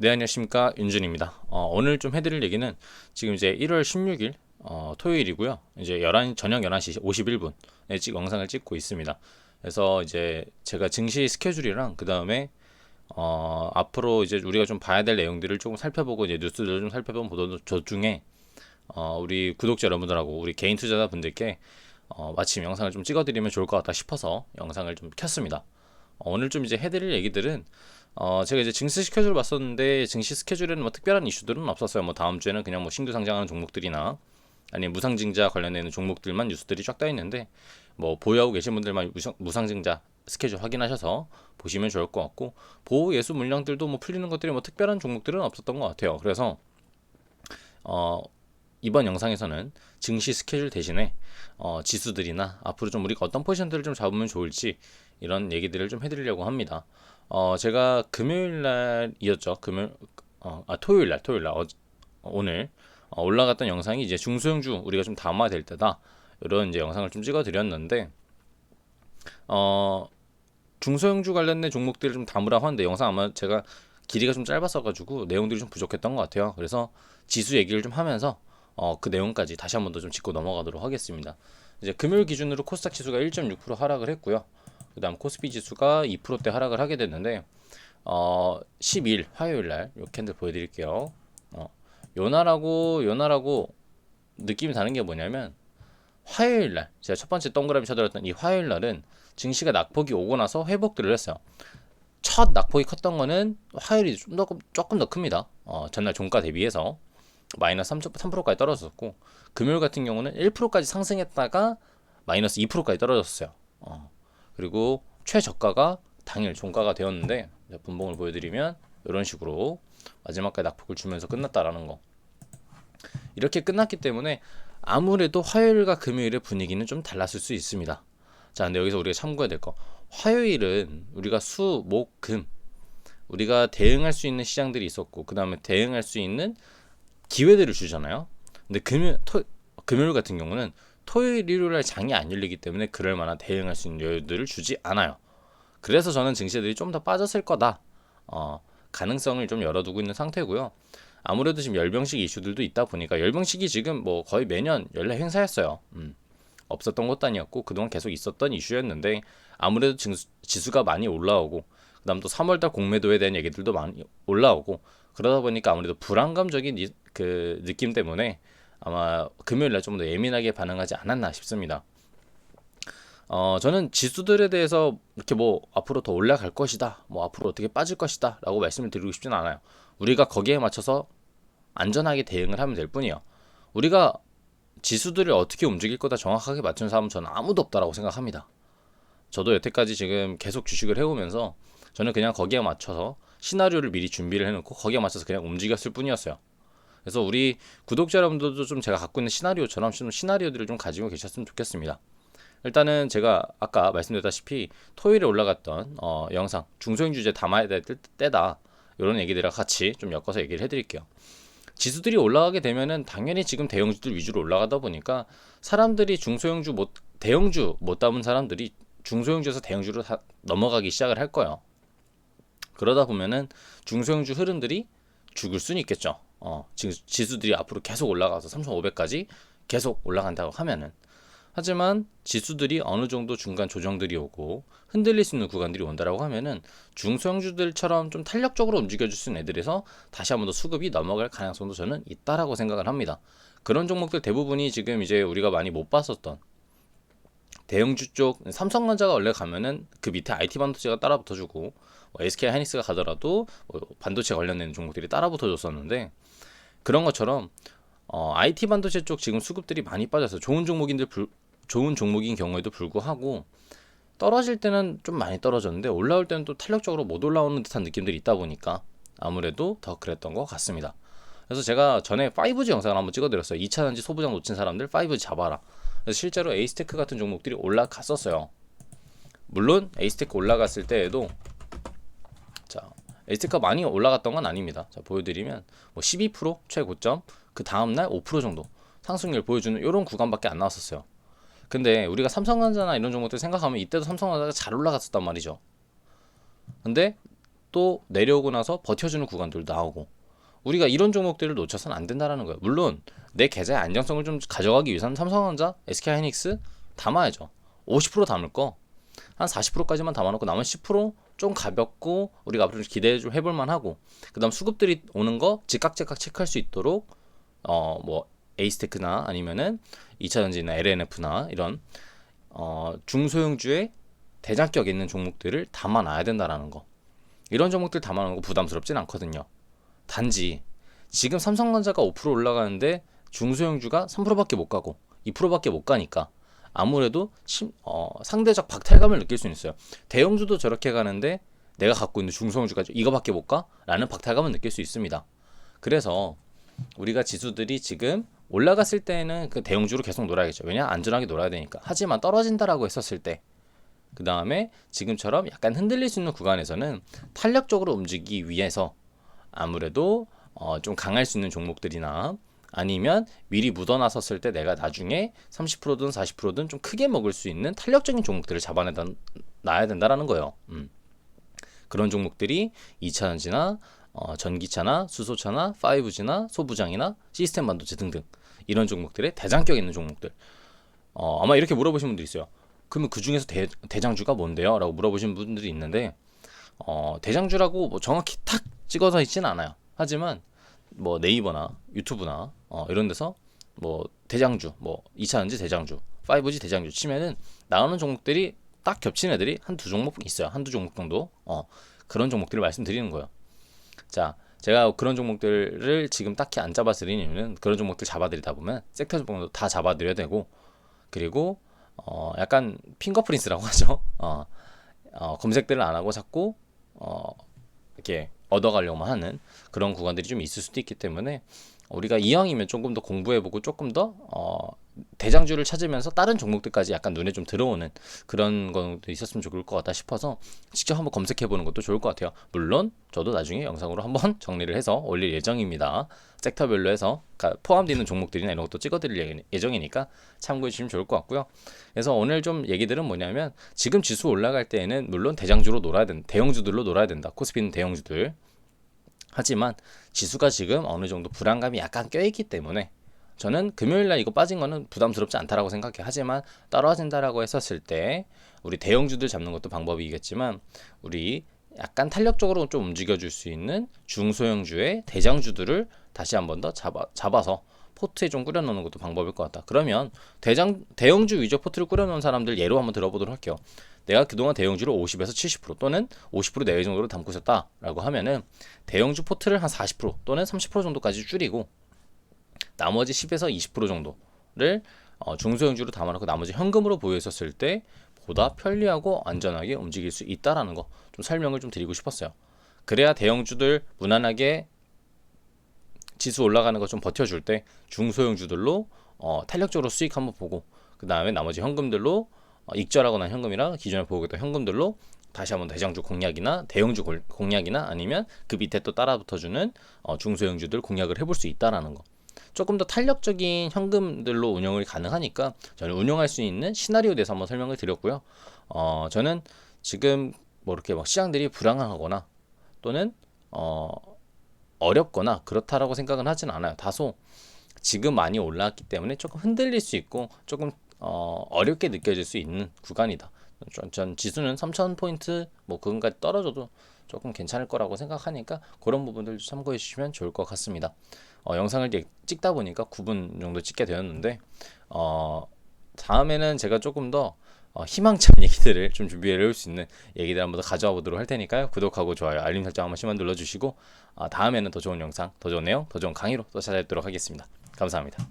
네, 안녕하십니까, 윤준입니다. 오늘 좀 해드릴 얘기는 지금 이제 1월 16일 토요일이고요. 이제 저녁 11시 51분에 영상을 찍고 있습니다. 그래서 이제 제가 증시 스케줄이랑 그 다음에 앞으로 이제 우리가 좀 봐야 될 내용들을 조금 살펴보고 이제 뉴스들을 좀 살펴본 보도 중에 우리 구독자 여러분들하고 우리 개인 투자자분들께 마침 영상을 좀 찍어드리면 좋을 것 같다 싶어서 영상을 좀 켰습니다. 오늘 좀 이제 해드릴 얘기들은 제가 이제 증시 스케줄을 봤었는데 증시 스케줄에는 뭐 특별한 이슈들은 없었어요. 뭐 다음 주에는 그냥 뭐 신규 상장하는 종목들이나 아니면 무상증자 관련된 종목들만 뉴스들이 쫙 떠 있는데 뭐 보유하고 계신 분들만 무상증자 스케줄 확인하셔서 보시면 좋을 것 같고 보호 예수 물량들도 뭐 풀리는 것들이 뭐 특별한 종목들은 없었던 것 같아요. 그래서 이번 영상에서는 증시 스케줄 대신에 지수들이나 앞으로 좀 우리가 어떤 포지션들을 좀 잡으면 좋을지 이런 얘기들을 좀 해드리려고 합니다. 제가 금요일 날이었죠. 토요일 날 오늘 올라갔던 영상이 이제 중소형주 우리가 좀 담아야 될 때다. 이런 이제 영상을 좀 찍어드렸는데 중소형주 관련된 종목들을 좀 담으라고 하는데 영상 아마 제가 길이가 좀 짧았어가지고 내용들이 좀 부족했던 것 같아요. 그래서 지수 얘기를 좀 하면서 그 내용까지 다시 한 번 더 좀 짚고 넘어가도록 하겠습니다. 이제 금요일 기준으로 코스닥 지수가 1.6% 하락을 했고요. 그 다음 코스피 지수가 2%대 하락을 하게 됐는데 12일 화요일 날 요 캔들 보여드릴게요. 요날하고 느낌이 다른 게 뭐냐면 화요일 날 제가 첫 번째 동그라미 쳐드렸던 이 화요일 날은 증시가 낙폭이 오고 나서 회복들을 했어요. 첫 낙폭이 컸던 거는 화요일이 조금 더 큽니다. 전날 종가 대비해서 마이너스 3%까지 떨어졌고 금요일 같은 경우는 1%까지 상승했다가 마이너스 2%까지 떨어졌어요. 그리고 최저가가 당일 종가가 되었는데 분봉을 보여드리면 이런 식으로 마지막까지 낙폭을 주면서 끝났다라는 거. 이렇게 끝났기 때문에 아무래도 화요일과 금요일의 분위기는 좀 달랐을 수 있습니다. 자, 근데 여기서 우리가 참고해야 될 거. 화요일은 우리가 수, 목, 금 우리가 대응할 수 있는 시장들이 있었고 그 다음에 대응할 수 있는 기회들을 주잖아요. 근데 금요일 같은 경우는 토요일, 일요일에 장이 안 열리기 때문에 그럴 만한 대응할 수 있는 여유들을 주지 않아요. 그래서 저는 증시들이 좀 더 빠졌을 거다. 가능성을 좀 열어두고 있는 상태고요. 아무래도 지금 열병식 이슈들도 있다 보니까 열병식이 지금 뭐 거의 매년 연례 행사였어요. 없었던 것도 아니었고 그동안 계속 있었던 이슈였는데 아무래도 지수가 많이 올라오고 그다음 또 3월달 공매도에 대한 얘기들도 많이 올라오고 그러다 보니까 아무래도 불안감적인 그 느낌 때문에 아마 금요일날 좀 더 예민하게 반응하지 않았나 싶습니다. 저는 지수들에 대해서 이렇게 뭐 앞으로 더 올라갈 것이다, 뭐 앞으로 어떻게 빠질 것이다 라고 말씀을 드리고 싶지는 않아요. 우리가 거기에 맞춰서 안전하게 대응을 하면 될 뿐이에요. 우리가 지수들을 어떻게 움직일 거다 정확하게 맞춘 사람은 저는 아무도 없다라고 생각합니다. 저도 여태까지 지금 계속 주식을 해오면서 저는 그냥 거기에 맞춰서 시나리오를 미리 준비를 해놓고 거기에 맞춰서 그냥 움직였을 뿐이었어요. 그래서 우리 구독자 여러분들도 좀 제가 갖고 있는 시나리오처럼 좀 시나리오들을 좀 가지고 계셨으면 좋겠습니다. 일단은 제가 아까 말씀드렸다시피 토요일에 올라갔던 영상 중소형 주제 담아야 될 때다 이런 얘기들과 같이 좀 엮어서 얘기를 해드릴게요. 지수들이 올라가게 되면은 당연히 지금 대형주들 위주로 올라가다 보니까 사람들이 대형주 못 담은 사람들이 중소형주에서 대형주로 넘어가기 시작을 할 거예요. 그러다 보면은 중소형주 흐름들이 죽을 수는 있겠죠. 지수들이 앞으로 계속 올라가서 3,500까지 계속 올라간다고 하면은 하지만 지수들이 어느 정도 중간 조정들이 오고 흔들릴 수 있는 구간들이 온다라고 하면은 중소형주들처럼 좀 탄력적으로 움직여줄 수 있는 애들에서 다시 한번 더 수급이 넘어갈 가능성도 저는 있다라고 생각을 합니다. 그런 종목들 대부분이 지금 이제 우리가 많이 못 봤었던 대형주 쪽 삼성전자가 원래 가면은 그 밑에 IT 반도체가 따라 붙어주고 뭐 SK 하이닉스가 가더라도 뭐 반도체 관련된 종목들이 따라 붙어줬었는데 그런 것처럼 IT 반도체 쪽 지금 수급들이 많이 빠져서 좋은 종목인 경우에도 불구하고 떨어질 때는 좀 많이 떨어졌는데 올라올 때는 또 탄력적으로 못 올라오는 듯한 느낌들이 있다 보니까 아무래도 더 그랬던 것 같습니다. 그래서 제가 전에 5G 영상을 한번 찍어드렸어요. 2차전지 소부장 놓친 사람들 5G 잡아라. 그래서 실제로 에이스테크 같은 종목들이 올라갔었어요. 물론 에이스테크 올라갔을 때에도 자 에이스테크가 많이 올라갔던 건 아닙니다. 자 보여드리면 뭐 12% 최고점 그 다음날 5% 정도 상승률 보여주는 이런 구간밖에 안 나왔었어요. 근데 우리가 삼성전자나 이런 종목들 생각하면 이때도 삼성전자가 잘 올라갔었단 말이죠. 근데 또 내려오고 나서 버텨주는 구간들도 나오고, 우리가 이런 종목들을 놓쳐서는 안 된다라는 거예요. 물론 내 계좌의 안정성을 좀 가져가기 위해서는 삼성전자, SK하이닉스 담아야죠. 50% 담을 거 한 40%까지만 담아놓고 남은 10%좀 가볍고 우리가 앞으로 기대 좀 해볼 만하고, 그다음 수급들이 오는 거 즉각 체크할 수 있도록 뭐 에이스테크나 아니면은 2차전지나 LNF나 이런 중소형주의 대장격 있는 종목들을 담아놔야 된다라는 거. 이런 종목들 담아놓는 거 부담스럽진 않거든요. 단지 지금 삼성전자가 5% 올라가는데 중소형주가 3%밖에 못 가고 2%밖에 못 가니까 아무래도 상대적 박탈감을 느낄 수는 있어요. 대형주도 저렇게 가는데 내가 갖고 있는 중소형주가 이거밖에 못 가? 라는 박탈감을 느낄 수 있습니다. 그래서 우리가 지수들이 지금 올라갔을 때는 그 대형주로 계속 놀아야겠죠. 왜냐? 안전하게 놀아야 되니까. 하지만 떨어진다라고 했었을 때, 그 다음에 지금처럼 약간 흔들릴 수 있는 구간에서는 탄력적으로 움직이기 위해서 아무래도 좀 강할 수 있는 종목들이나, 아니면 미리 묻어놨었을 때 내가 나중에 30%든 40%든 좀 크게 먹을 수 있는 탄력적인 종목들을 잡아놔야 된다라는 거예요. 그런 종목들이 2차전지나 전기차나 수소차나 5G나 소부장이나 시스템 반도체 등등, 이런 종목들의 대장격 있는 종목들. 아마 이렇게 물어보시는 분들이 있어요. 그러면 그 중에서 대장주가 뭔데요? 라고 물어보시는 분들이 있는데, 대장주라고 뭐 정확히 탁 찍어서 있지는 않아요. 하지만 뭐 네이버나 유튜브나 이런 데서 뭐 대장주, 뭐 2차전지 대장주, 5G 대장주 치면은 나오는 종목들이 딱 겹치는 애들이 한두 종목 있어요. 한두 종목 정도. 그런 종목들을 말씀드리는 거예요. 자, 제가 그런 종목들을 지금 딱히 안 잡아드리는 이유는, 그런 종목들 잡아드리다 보면 섹터 종목도 다 잡아드려야 되고, 그리고 약간 핑거프린스라고 하죠. 검색들을 안 하고 자꾸 이렇게 얻어가려고 하는 그런 구간들이 좀 있을 수도 있기 때문에, 우리가 이왕이면 조금 더 공부해보고 조금 더 대장주를 찾으면서 다른 종목들까지 약간 눈에 좀 들어오는 그런 것도 있었으면 좋을 것 같다 싶어서 직접 한번 검색해보는 것도 좋을 것 같아요. 물론 저도 나중에 영상으로 한번 정리를 해서 올릴 예정입니다. 섹터별로 해서 포함되는 종목들이나 이런 것도 찍어드릴 예정이니까 참고해주시면 좋을 것 같고요. 그래서 오늘 좀 얘기들은 뭐냐면, 지금 지수 올라갈 때에는 물론 대장주로 놀아야 된다, 대형주들로 놀아야 된다. 코스피는 대형주들. 하지만 지수가 지금 어느 정도 불안감이 약간 껴있기 때문에 저는 금요일날 이거 빠진 거는 부담스럽지 않다라고 생각해요. 하지만 떨어진다라고 했었을 때 우리 대형주들 잡는 것도 방법이겠지만, 우리 약간 탄력적으로 좀 움직여줄 수 있는 중소형주의 대장주들을 다시 한 번 더 잡아서 포트에 좀 꾸려놓는 것도 방법일 것 같다. 그러면 대형주 위주 포트를 꾸려놓은 사람들 예로 한번 들어보도록 할게요. 내가 그동안 대형주를 50에서 70% 또는 50% 내외 정도로 담고 있었다라고 하면은, 대형주 포트를 한 40% 또는 30% 정도까지 줄이고 나머지 10에서 20% 정도를 중소형주로 담아놓고 나머지 현금으로 보유 했었을 때 보다 편리하고 안전하게 움직일 수 있다라는 거 좀 설명을 좀 드리고 싶었어요. 그래야 대형주들 무난하게 지수 올라가는 거 좀 버텨줄 때 중소형주들로 탄력적으로 수익 한번 보고, 그 다음에 나머지 현금들로 익절하고 난 현금이랑 기존에 보고 있던 현금들로 다시 한번 대장주 공략이나 대형주 공략이나 아니면 그 밑에 또 따라 붙어주는 중소형주들 공략을 해볼 수 있다라는 거. 조금 더 탄력적인 현금들로 운영을 가능하니까 저는 운영할 수 있는 시나리오에 대해서 한번 설명을 드렸고요. 저는 지금 뭐 이렇게 막 시장들이 불안하거나 또는 어렵거나 그렇다라고 생각은 하진 않아요. 다소 지금 많이 올라왔기 때문에 조금 흔들릴 수 있고 조금 어렵게 느껴질 수 있는 구간이다. 전 지수는 3,000포인트 뭐 그건까지 떨어져도 조금 괜찮을 거라고 생각하니까 그런 부분들 참고해 주시면 좋을 것 같습니다. 영상을 찍다 보니까 9분 정도 찍게 되었는데, 다음에는 제가 조금 더 희망찬 얘기들을 좀 준비해 올 수 있는 얘기들 한번 더 가져와 보도록 할 테니까요. 구독하고 좋아요, 알림 설정 한 번씩만 눌러주시고, 다음에는 더 좋은 영상, 더 좋은 내용, 더 좋은 강의로 또 찾아뵙도록 하겠습니다. 감사합니다.